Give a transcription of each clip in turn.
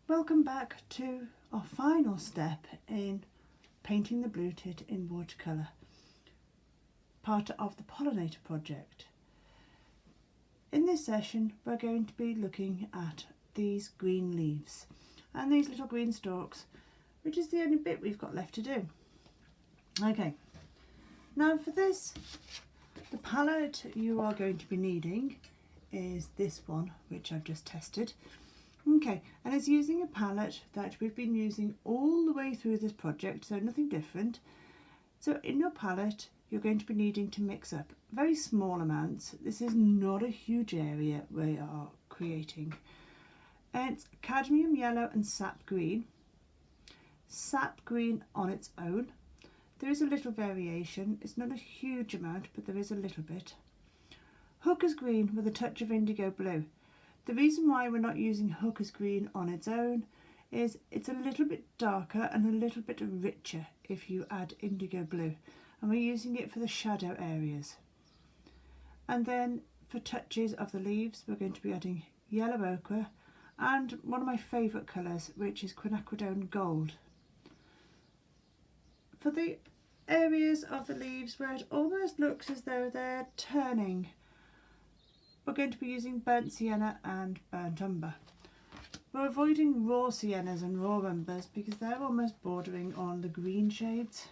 Welcome back to our final step in painting the bluetit in watercolour, part of the Pollinator Project. In this session we're going to be looking at these green leaves and these little green stalks, which is the only bit we've got left to do. Okay, now for this, the palette you are going to be needing is this one, which I've just tested. Okay, and it's using a palette that we've been using all the way through this project, so nothing different. So in your palette you're going to be needing to mix up very small amounts. This is not a huge area we are creating. And it's cadmium yellow and sap green. Sap green on its own. There is a little variation, it's not a huge amount, but there is a little bit. Hooker's green with a touch of indigo blue. The reason why we're not using Hooker's green on its own is it's a little bit darker and a little bit richer if you add indigo blue, and we're using it for the shadow areas. And then for touches of the leaves we're going to be adding yellow ochre and one of my favourite colours, which is quinacridone gold. For the areas of the leaves where it almost looks as though they're turning, we're going to be using burnt sienna and burnt umber. We're avoiding raw siennas and raw umbers because they're almost bordering on the green shades.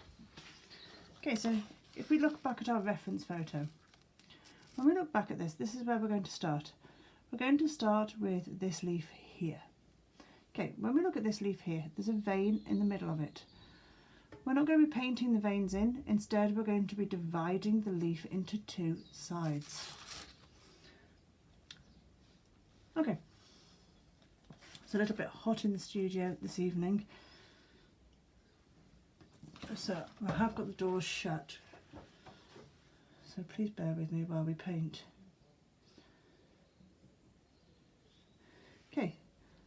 Okay, so if we look back at our reference photo, when we look back at this, this is where we're going to start. We're going to start with this leaf here. Okay, when we look at this leaf here, there's a vein in the middle of it. We're not going to be painting the veins in, instead we're going to be dividing the leaf into two sides. Okay, it's a little bit hot in the studio this evening, so I have got the doors shut, so please bear with me while we paint. Okay,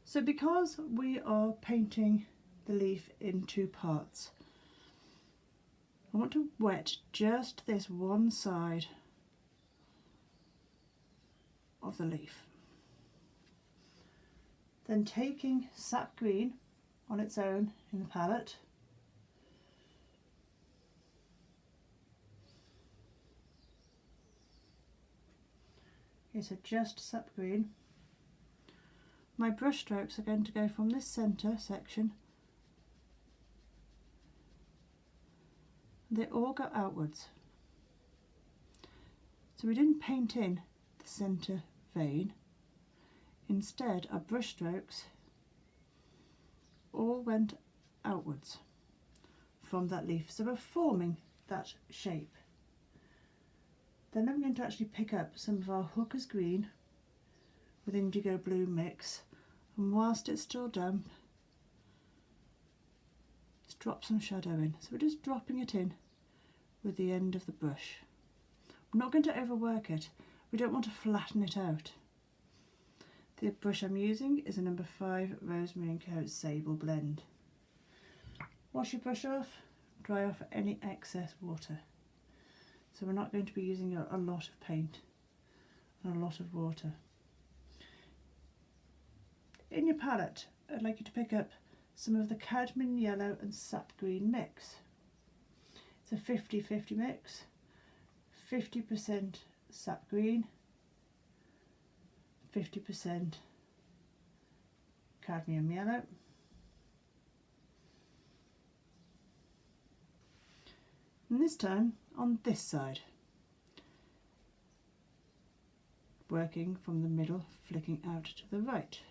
so because we are painting the leaf in two parts, I want to wet just this one side of the leaf. Then taking sap green on its own in the palette, okay, so just sap green. My brush strokes are going to go from this centre section, they all go outwards. So we didn't paint in the centre vein. Instead, our brush strokes all went outwards from that leaf, so we're forming that shape. Then I'm going to actually pick up some of our Hooker's green with indigo blue mix, and whilst it's still damp, let's drop some shadow in. So we're just dropping it in with the end of the brush. We're not going to overwork it, we don't want to flatten it out. The brush I'm using is a number 5 Rosemary and Coat Sable blend. Wash your brush off, dry off any excess water. So we're not going to be using a lot of paint and a lot of water. In your palette, I'd like you to pick up some of the cadmium yellow and sap green mix. It's a 50-50 mix, 50% sap green, 50% cadmium yellow, and this time on this side, working from the middle, flicking out to the right.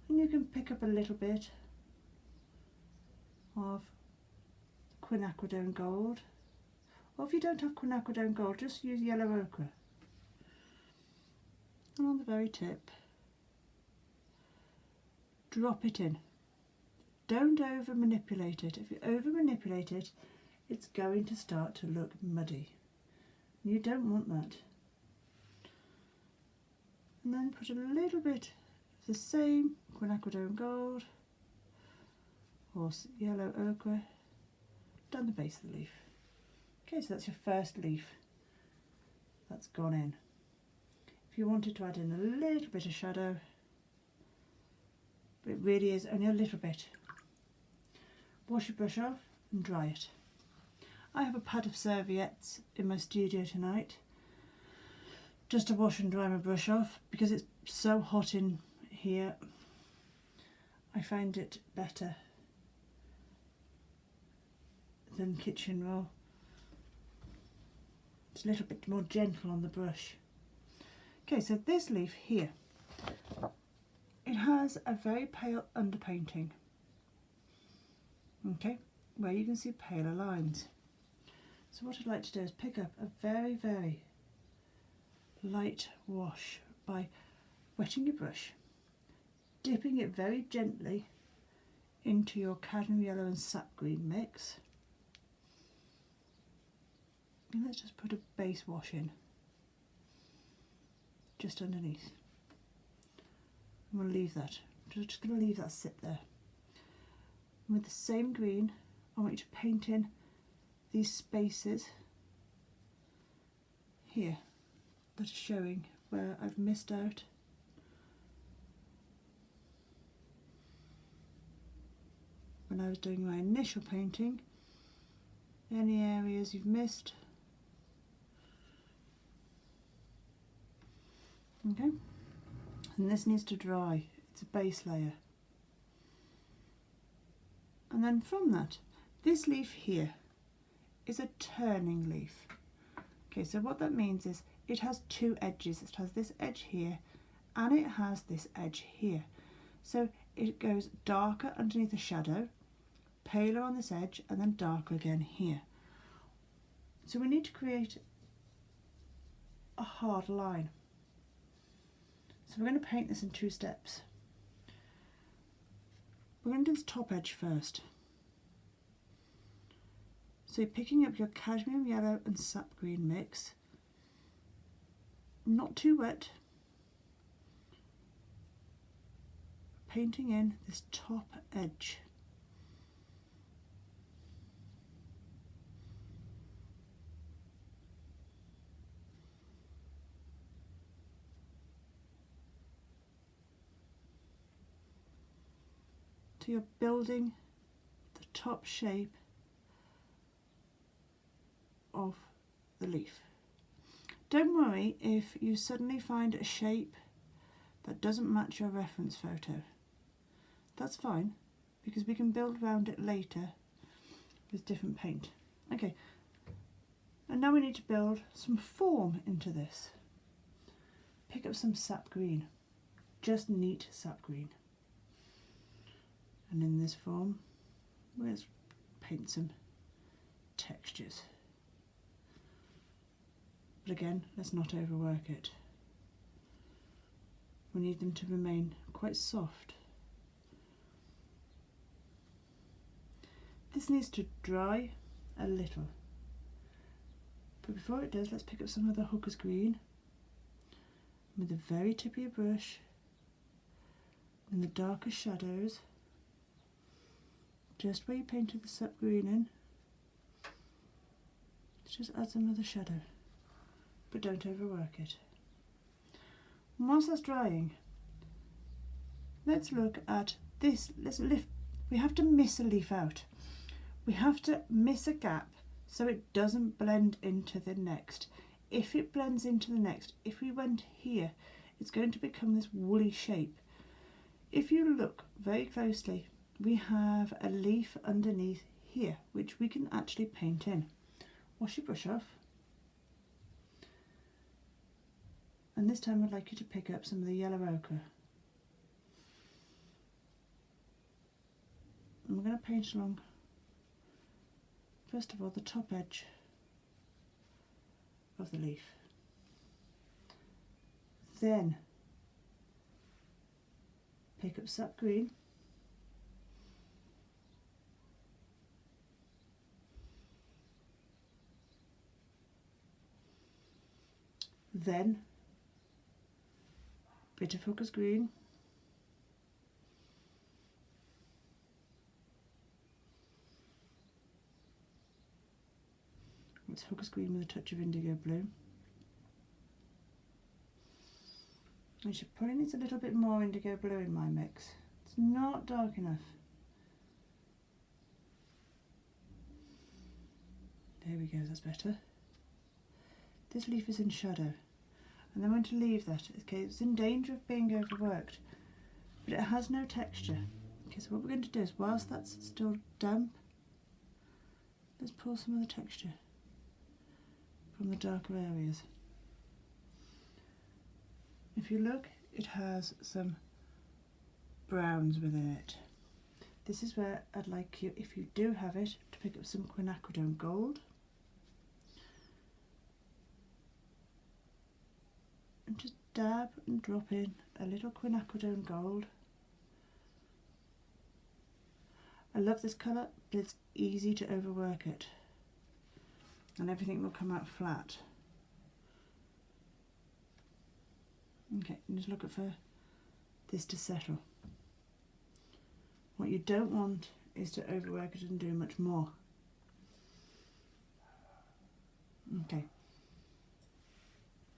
And you can pick up a little bit of quinacridone gold, or if you don't have quinacridone gold, just use yellow ochre. And on the very tip, drop it in. Don't over manipulate it. If you over manipulate it, it's going to start to look muddy. You don't want that. And then put a little bit of the same quinacridone gold or yellow ochre down the base of the leaf. Okay, so that's your first leaf that's gone in. If you wanted to add in a little bit of shadow, but it really is only a little bit, wash your brush off and dry it. I have a pad of serviettes in my studio tonight just to wash and dry my brush off because it's so hot in here. I find it better than kitchen roll. It's a little bit more gentle on the brush. Okay, so this leaf here, it has a very pale underpainting, okay, where you can see paler lines. So what I'd like to do is pick up a very, very light wash by wetting your brush, dipping it very gently into your cadmium yellow and sap green mix. And let's just put a base wash in, just underneath. And we'll leave that. I'm just going to leave that sit there. And with the same green, I want you to paint in these spaces here that are showing where I've missed out. When I was doing my initial painting, any areas you've missed. Okay, and this needs to dry, it's a base layer. And then from that, this leaf here is a turning leaf. Okay, so what that means is it has two edges. It has this edge here and it has this edge here. So it goes darker underneath the shadow, paler on this edge, and then darker again here. So we need to create a hard line. So we're going to paint this in 2 steps. We're going to do this top edge first. So you're picking up your cadmium yellow and sap green mix, not too wet, painting in this top edge. So you're building the top shape of the leaf. Don't worry if you suddenly find a shape that doesn't match your reference photo. That's fine, because we can build around it later with different paint. Okay, and now we need to build some form into this. Pick up some sap green, just neat sap green. And in this form, let's paint some textures. But again, let's not overwork it. We need them to remain quite soft. This needs to dry a little. But before it does, let's pick up some of the hooker's green with the very tip of your brush and the darker shadows. Just where you painted the sap green in, just add some of the shadow, but don't overwork it. And whilst that's drying, let's look at this. We have to miss a leaf out. We have to miss a gap so it doesn't blend into the next. If it blends into the next, if we went here, it's going to become this woolly shape. If you look very closely, we have a leaf underneath here, which we can actually paint in. Wash your brush off. And this time I'd like you to pick up some of the yellow ochre. And we're going to paint along, first of all, the top edge of the leaf. Then pick up sap green. Then bit of hooker's green, it's Hooker's Green with a touch of indigo blue. I should probably need a little bit more indigo blue in my mix. It's not dark enough. There we go, that's better. This leaf is in shadow, and I'm going to leave that. Okay, it's in danger of being overworked, but it has no texture. Okay, so what we're going to do is, whilst that's still damp, let's pull some of the texture from the darker areas. If you look, it has some browns within it. This is where I'd like you, if you do have it, to pick up some quinacridone gold. And just dab and drop in a little quinacridone gold. I love this colour, but it's easy to overwork it, and everything will come out flat. Okay, and just look for this to settle. What you don't want is to overwork it and do much more. Okay.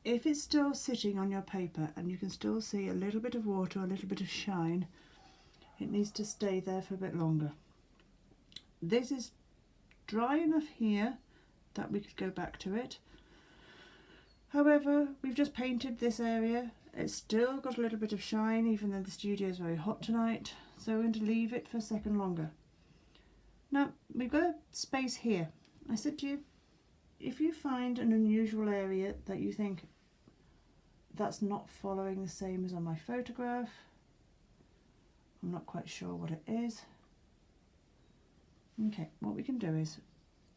If it's still sitting on your paper and you can still see a little bit of water, a little bit of shine, it needs to stay there for a bit longer. This is dry enough here that we could go back to it. However, we've just painted this area. It's still got a little bit of shine, even though the studio is very hot tonight. So we're going to leave it for a second longer. Now, we've got a space here. I said to you, if you find an unusual area that you think that's not following the same as on my photograph, I'm not quite sure what it is. Okay, what we can do is,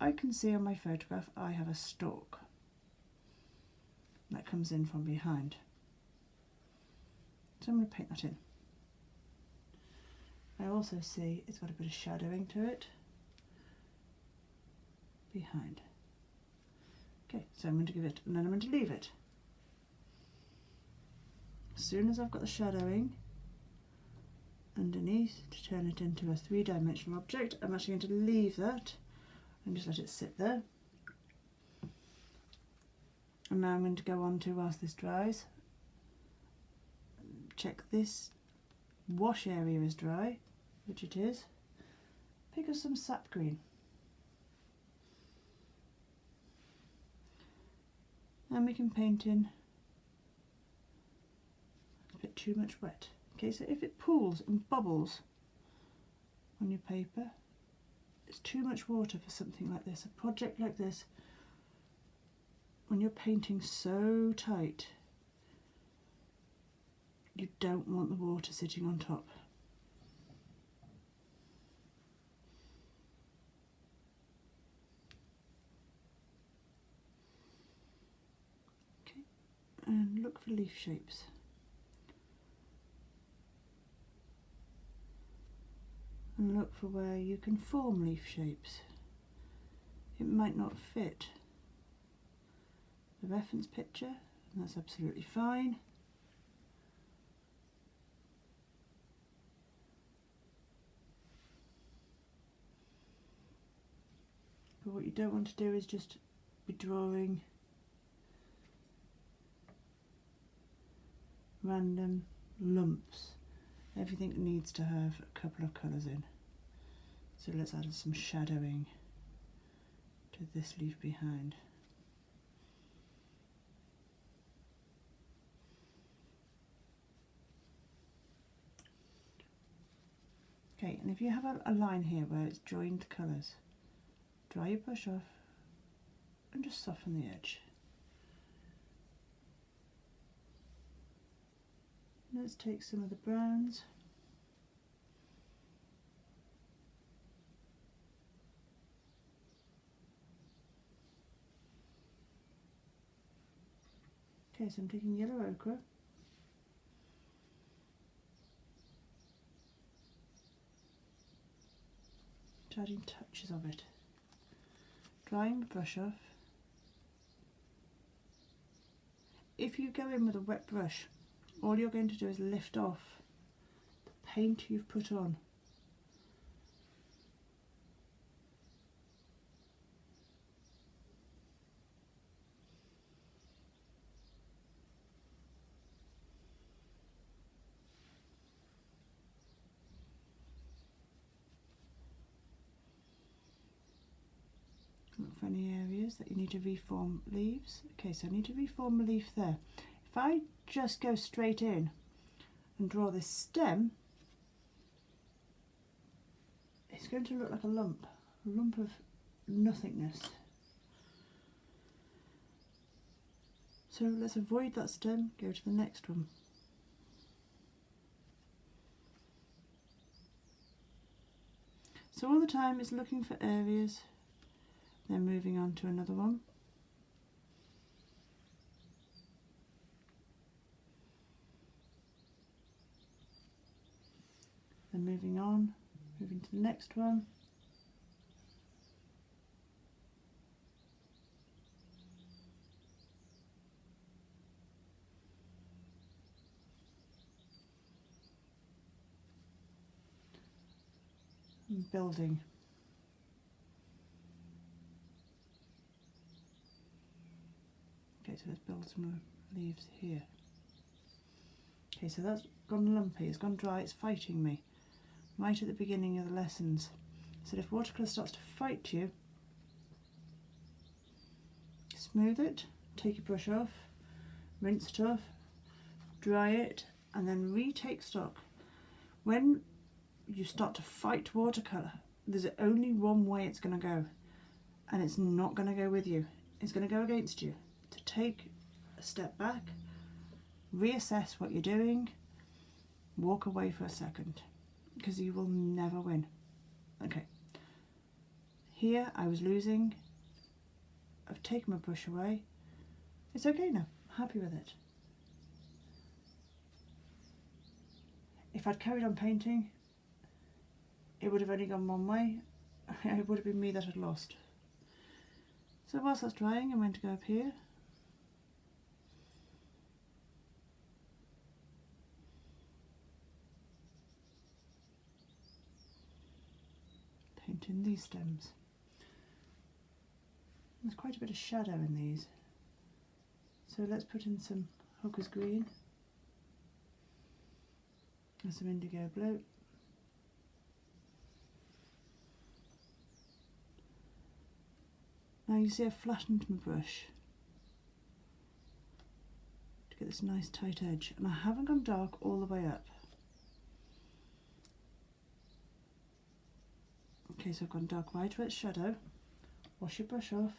I can see on my photograph I have a stalk that comes in from behind. So I'm going to paint that in. I also see it's got a bit of shadowing to it behind. Okay, so I'm going to give it, and then I'm going to leave it. As soon as I've got the shadowing underneath to turn it into a three-dimensional object, I'm actually going to leave that and just let it sit there. And now I'm going to go on to, whilst this dries, check this wash area is dry, which it is. Pick up some sap green. And we can paint in a bit too much wet. Okay, so if it pools and bubbles on your paper, it's too much water for something like this. A project like this, when you're painting so tight, you don't want the water sitting on top. Okay, and look for leaf shapes. And look for where you can form leaf shapes. It might not fit the reference picture, and that's absolutely fine. But what you don't want to do is just be drawing random lumps. Everything needs to have a couple of colours in. So let's add some shadowing to this leaf behind. Okay, and if you have a line here where it's joined colours, dry your brush off and just soften the edge. Let's take some of the browns. Okay, so I'm taking yellow ochre. Adding touches of it. Drying the brush off. If you go in with a wet brush, all you're going to do is lift off the paint you've put on. any areas that you need to reform leaves. Okay, so I need to reform a leaf there. If I just go straight in and draw this stem, it's going to look like a lump of nothingness. So let's avoid that stem, go to the next one. So all the time it's looking for areas, then moving on to another one. Then moving on, moving to the next one. And building. Okay, so let's build some leaves here. Okay, so that's gone lumpy, it's gone dry, it's fighting me. Right at the beginning of the lessons. So if watercolour starts to fight you, smooth it, take your brush off, rinse it off, dry it, and then retake stock. When you start to fight watercolour, there's only one way it's going to go, and it's not going to go with you. It's going to go against you. To take a step back, reassess what you're doing, walk away for a second, because you will never win. Okay, here I was losing. I've taken my brush away. It's okay now, I'm happy with it. If I'd carried on painting, it would have only gone one way. It would have been me that had lost. So whilst that's drying, I'm going to go up here. Paint in these stems. There's quite a bit of shadow in these. So let's put in some Hooker's green and some indigo blue. Now you see I've flattened my brush to get this nice tight edge, and I haven't gone dark all the way up. Okay, so I've gone dark right where it's shadow. Wash your brush off,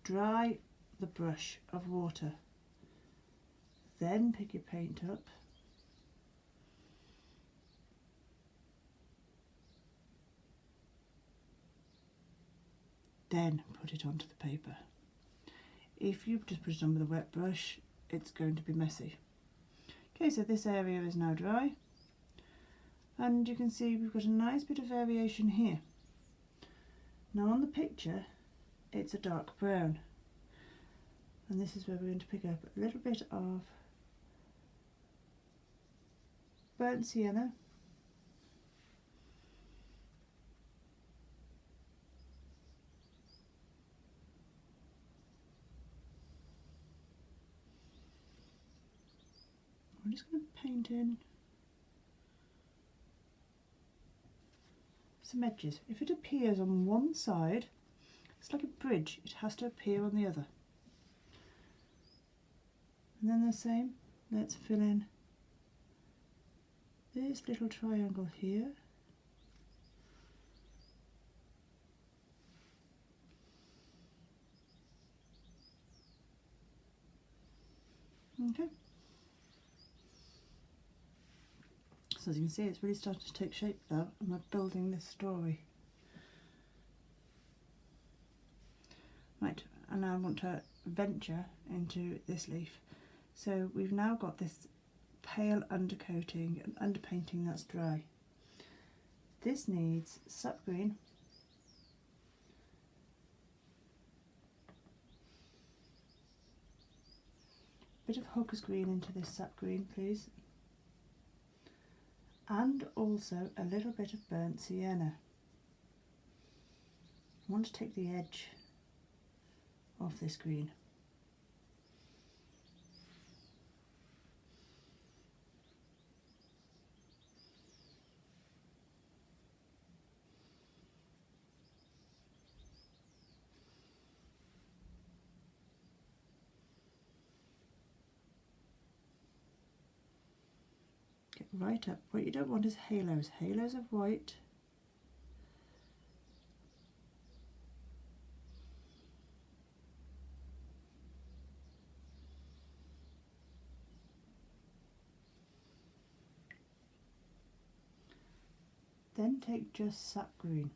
dry the brush of water, then pick your paint up, then put it onto the paper. If you just put it on with a wet brush, it's going to be messy. Okay, so this area is now dry, and you can see we've got a nice bit of variation here. Now on the picture it's a dark brown, and this is where we're going to pick up a little bit of burnt sienna, I'm just going to paint in some edges. If it appears on one side, it's like a bridge, it has to appear on the other. And then the same, let's fill in this little triangle here. Okay. So as you can see, it's really starting to take shape now, and we're building this story. Right, and now I want to venture into this leaf. So we've now got this pale undercoating and underpainting that's dry. This needs sap green, bit of Hooker's green into this sap green, please, and also a little bit of burnt sienna. I want to take the edge of this green. right up. What you don't want is halos. Halos of white. Then take just sap green.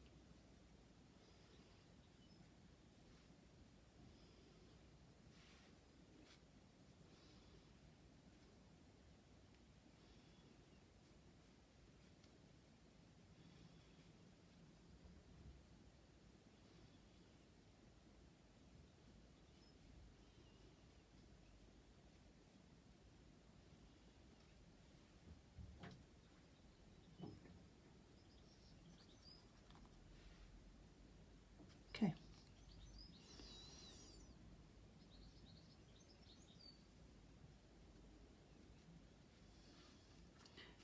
Okay.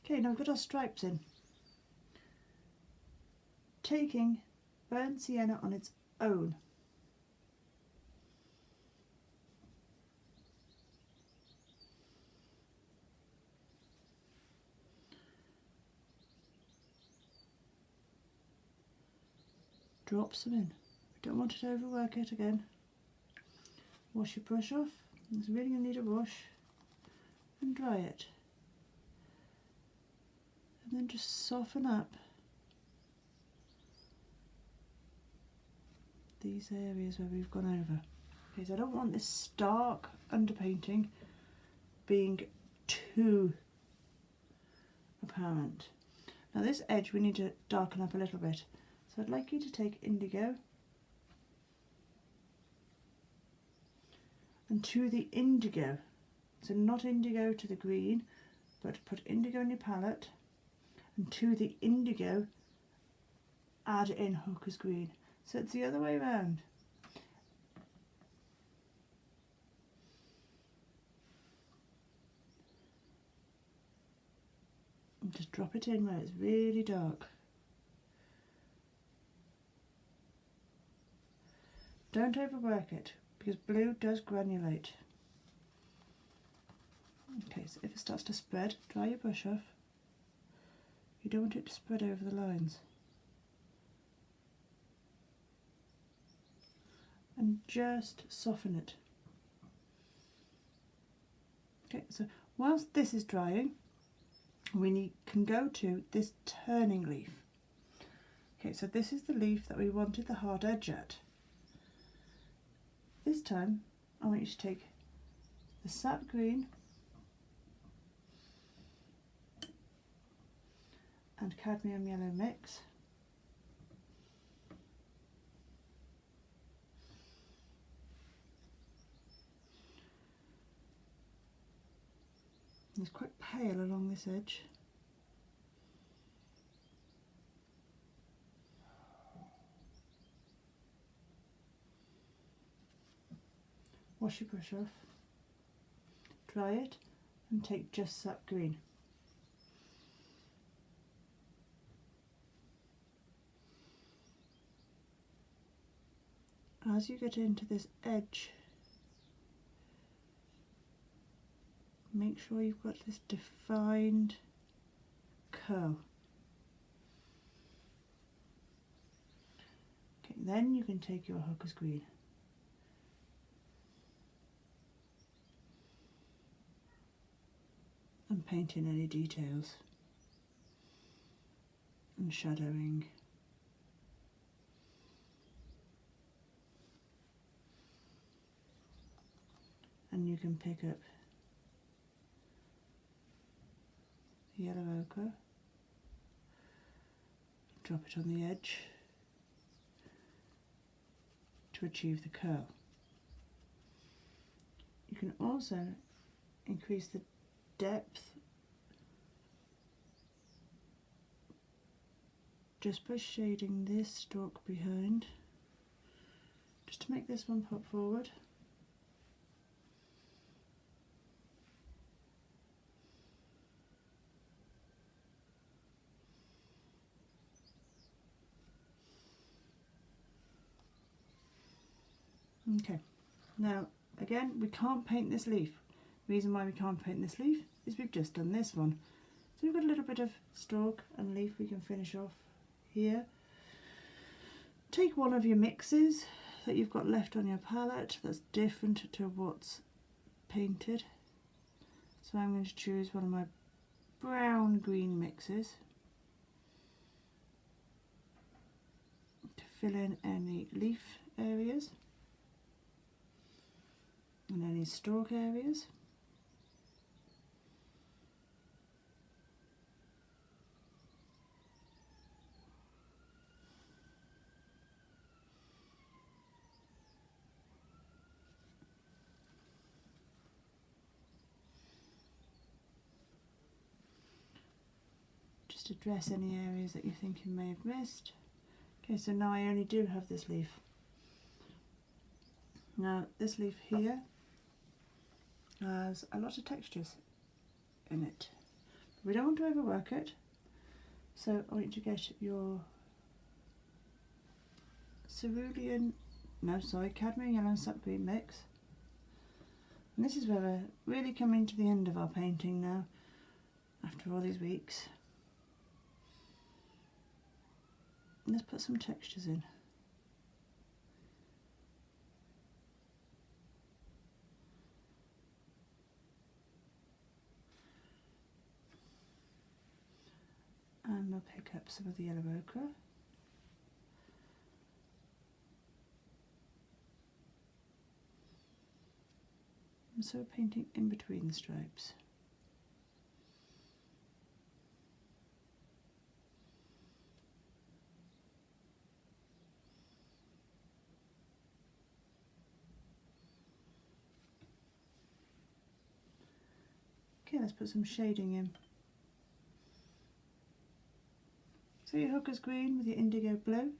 Okay, now we've got our stripes in. Taking burnt sienna on its own. Drop some in. We don't want to overwork it again. Wash your brush off. It's really going to need a wash. And dry it. And then just soften up these areas where we've gone over. Okay, so I don't want this stark underpainting being too apparent. Now this edge we need to darken up a little bit. So I'd like you to take indigo and to the indigo, so not indigo to the green, but put indigo in your palette, and to the indigo add in Hooker's green. So it's the other way around. And just drop it in where it's really dark. Don't overwork it, because blue does granulate. Okay, so if it starts to spread, dry your brush off. You don't want it to spread over the lines. And just soften it. Okay, so whilst this is drying, we can go to this turning leaf. Okay, so this is the leaf that we wanted the hard edge at. This time, I want you to take the sap green and cadmium yellow mix. It's quite pale along this edge. Wash your brush off, dry it, and take just sap green. As you get into this edge, make sure you've got this defined curl. Okay, then you can take your Hooker's green. And paint in any details and shadowing. And you can pick up the yellow ochre, drop it on the edge to achieve the curl. You can also increase the depth just by shading this stalk behind, just to make this one pop forward. Okay, now again we can't paint this leaf. The reason why we can't paint this leaf is we've just done this one. So we've got a little bit of stalk and leaf we can finish off here. Take one of your mixes that you've got left on your palette that's different to what's painted. So I'm going to choose one of my brown green mixes to fill in any leaf areas and any stalk areas. Just address any areas that you think you may have missed. Okay, so now I only do have this leaf. Now this leaf here has a lot of textures in it. We don't want to overwork it, so I want you to get your cadmium yellow and sap green mix. And this is where we're really coming to the end of our painting now, after all these weeks. Let's put some textures in. And we'll pick up some of the yellow ochre. And so we're painting in between the stripes. Okay, let's put some shading in. So your hooker's green with your indigo blue.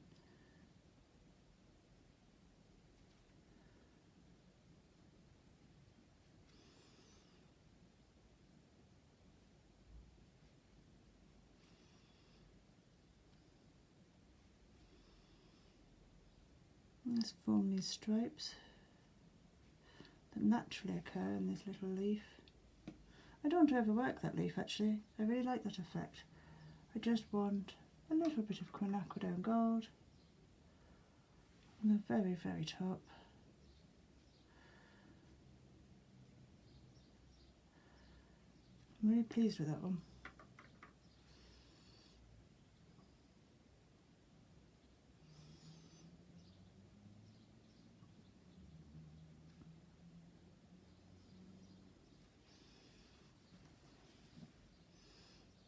Let's form these stripes that naturally occur in this little leaf. I don't want to overwork that leaf actually, I really like that effect. I just want a little bit of quinacridone gold on the very, very top. I'm really pleased with that one.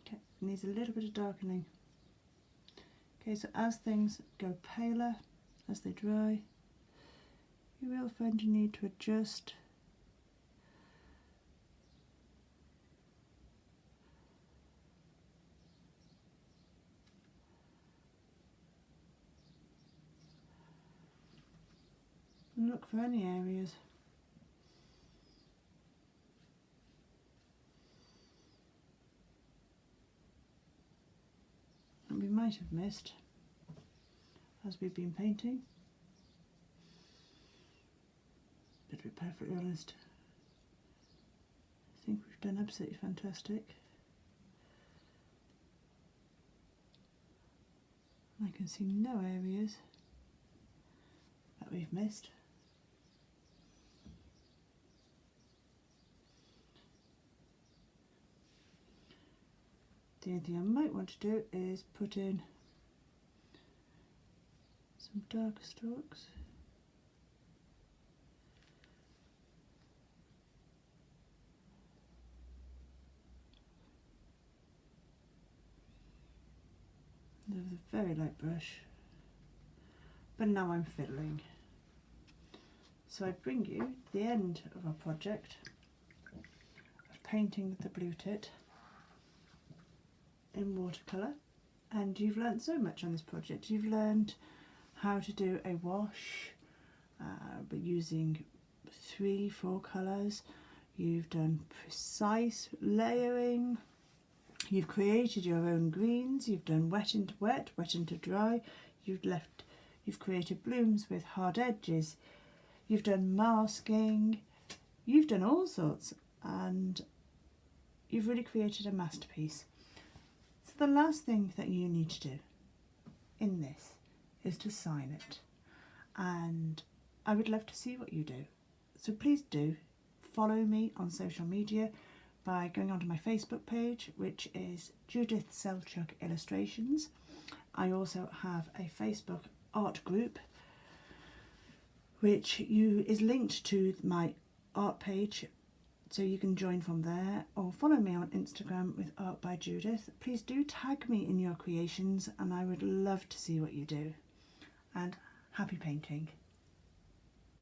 Okay, it needs a little bit of darkening. Okay, so as things go paler, as they dry, you will find you need to adjust and look for any areas that we might have missed as we've been painting. But to be perfectly honest, I think we've done absolutely fantastic. I can see no areas that we've missed. The only thing I might want to do is put in some darker stalks. With a very light brush, but now I'm fiddling. So I bring you to the end of our project of painting with the bluetit in watercolour, and you've learnt so much on this project. You've learned how to do a wash but using 3-4 colours. You've done precise layering. You've created your own greens. You've done wet into wet, wet into dry. You've created blooms with hard edges. You've done masking. You've done all sorts, and you've really created a masterpiece. the last thing that you need to do in this is to sign it, and I would love to see what you do. So please do follow me on social media by going onto my Facebook page, which is Judith Selchuk Illustrations. I also have a Facebook art group which is linked to my art page, so you can join from there, or follow me on Instagram with Art by Judith. Please do tag me in your creations and I would love to see what you do. And happy painting.